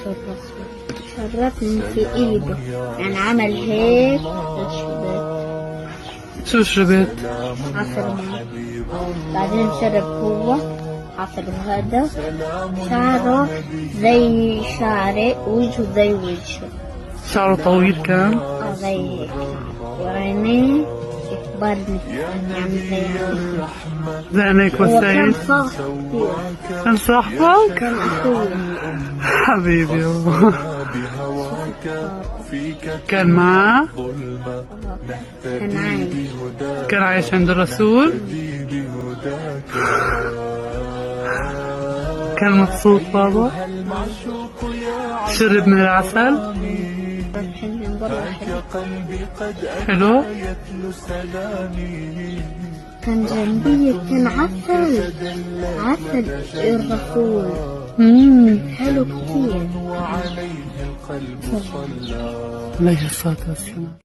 الرسول شربني في ايده، يعني عمل هيك وشربت. شو شربت؟ عصر ماء، بعدين شرب هو عصر هذا. شعره زي شعري، وجهه زي وجهه. شعره طويل كان؟ زي هيك. وعينيه كبار يعني زي عينيه. زي عينيك هو كان والسيد؟ صاحب كتير. كان صاحبك؟ كان أخوي. حبيبي كان معاه؟ كان عايش. كان عايش عند الرسول؟ كان مبسوط بابا؟ شرب من العسل؟ حلو؟ كان جنبي كان عسل الرسول. حلو كتير. عليه الصلاة والسلام.